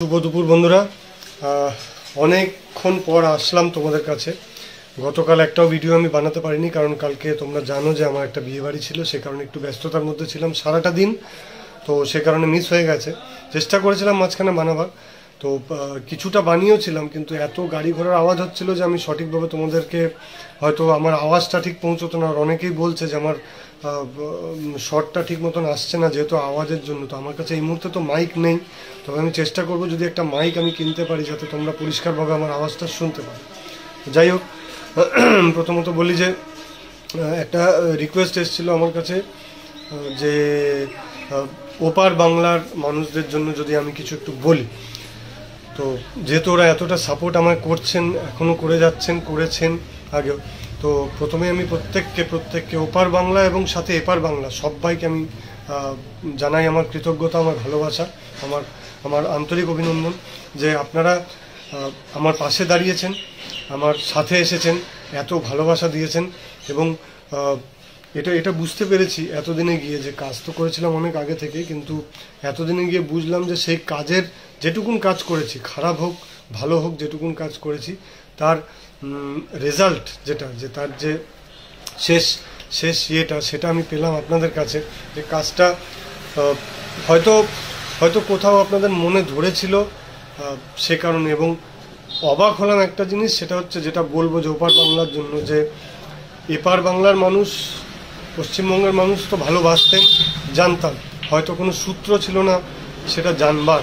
শুভ দুপুর বন্ধুরা। অনেকক্ষণ পর আসলাম তোমাদের কাছে। গতকাল একটাও ভিডিও আমি বানাতে পারিনি, কারণ কালকে তোমরা জানো যে আমার একটা বিয়ে বাড়ি ছিল, সে কারণে একটু ব্যস্ততার মধ্যে ছিলাম সারাটা দিন, তো সে কারণে মিস হয়ে গেছে। চেষ্টা করেছিলাম মাঝখানে বানাবার, তো কিছুটা বানিয়েও ছিলাম, কিন্তু এত গাড়ি ঘোড়ার আওয়াজ হচ্ছিল যে আমি সঠিকভাবে তোমাদেরকে হয়তো আমার আওয়াজটা ঠিক পৌঁছতো না। আর অনেকেই বলছে যে আমার শর্টটা ঠিক মতন আসছে না যেহেতু আওয়াজের জন্য। তো আমার কাছে এই মুহূর্তে তো মাইক নেই, তবে আমি চেষ্টা করব যদি একটা মাইক আমি কিনতে পারি যাতে তোমরা পরিষ্কারভাবে আমার আওয়াজটা শুনতে পারো। যাই হোক, প্রথমত বলি যে একটা রিকোয়েস্ট এসেছিলো আমার কাছে যে ওপার বাংলার মানুষদের জন্য যদি আমি কিছু একটু বলি। তো যেহেতু ওরা এতটা সাপোর্ট আমায় করছেন, এখনও করে যাচ্ছেন, করেছেন আগেও, তো প্রথমে আমি প্রত্যেককে ওপার বাংলা এবং সাথে এপার বাংলা সবাইকে আমি জানাই আমার কৃতজ্ঞতা, আমার ভালোবাসা, আমার আন্তরিক অভিনন্দন যে আপনারা আমার পাশে দাঁড়িয়েছেন, আমার সাথে এসেছেন, এত ভালোবাসা দিয়েছেন। এবং এটা বুঝতে পেরেছি এতদিনে গিয়ে, যে কাজ তো করেছিলাম অনেক আগে থেকে, কিন্তু এতদিনে গিয়ে বুঝলাম যে সেই কাজের যেটুকুন কাজ করেছি, খারাপ হোক ভালো হোক, যেটুকুন কাজ করেছি তার রেজাল্ট তার যে শেষ সেটা আমি পেলাম আপনাদের কাছে। যে কাজটা হয়তো কোথাও আপনাদের মনে ধরেছিল সে কারণে। এবং অবাক হলাম একটা জিনিস, সেটা হচ্ছে যেটা বলবো যে ওপার বাংলার জন্য, যে এপার বাংলার মানুষ পশ্চিমবঙ্গের মানুষ তো ভালোবাসতেন, জানতাম, হয়তো কোনো সূত্র ছিল না সেটা জানবার,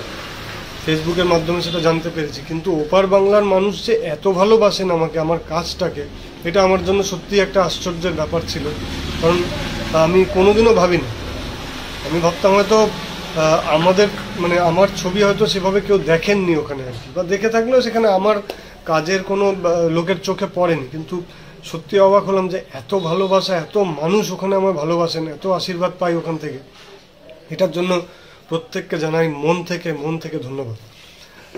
ফেসবুকের মাধ্যমে সেটা জানতে পেরেছি, কিন্তু ওপার বাংলার মানুষ যে এত ভালোবাসেন আমাকে, আমার কাজটাকে, এটা আমার জন্য সত্যি একটা আশ্চর্যের ব্যাপার ছিল। কারণ আমি কোনোদিনও ভাবিনি, আমি ভাবতাম হয়তো আমার ছবি হয়তো সেভাবে কেউ দেখেননি ওখানে আর কি, বা দেখে থাকলেও সেখানে আমার কাজের কোনো লোকের চোখে পড়েনি। কিন্তু সত্যি অবাক হলাম যে এত ভালোবাসা, এত মানুষ ওখানে আমার ভালোবাসেন, এত আশীর্বাদ পাই ওখান থেকে। এটার জন্য প্রত্যেককে জানাই মন থেকে ধন্যবাদ।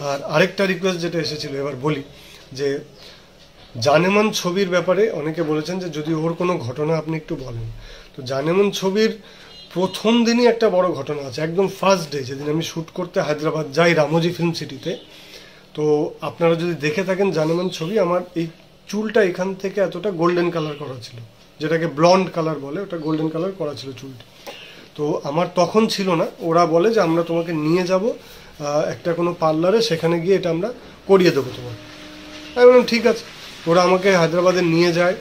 আর আরেকটা রিকোয়েস্ট যেটা এসেছিল এবার বলি, যে জানেমান ছবির ব্যাপারে অনেকে বলেছেন যে যদি ওর কোনো ঘটনা আপনি একটু বলেন। তো জানেমান ছবির প্রথম দিনই একটা বড় ঘটনা আছে, একদম ফার্স্ট ডে যেদিন আমি শ্যুট করতে হায়দ্রাবাদ যাই রামোজি ফিল্ম সিটিতে। তো আপনারা যদি দেখে থাকেন জানেমান ছবি, আমার এই চুলটা এখান থেকে এতটা গোল্ডেন কালার করা ছিল, যেটাকে ব্লন্ড কালার বলে, ওটা গোল্ডেন কালার করা ছিল চুলটা। তো আমার তখন ছিল না, ওরা বলে যে আমরা তোমাকে নিয়ে যাব একটা কোনো পার্লারে, সেখানে গিয়ে এটা আমরা করিয়ে দেবো তোমার। আমি বললাম ঠিক আছে। ওরা আমাকে হায়দ্রাবাদে নিয়ে যায়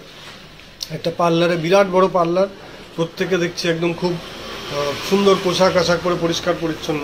একটা পার্লারে, বিরাট বড় পার্লার, প্রত্যেকে দেখছি একদম খুব সুন্দর পোশাক আশাক পরে, পরিষ্কার পরিচ্ছন্ন।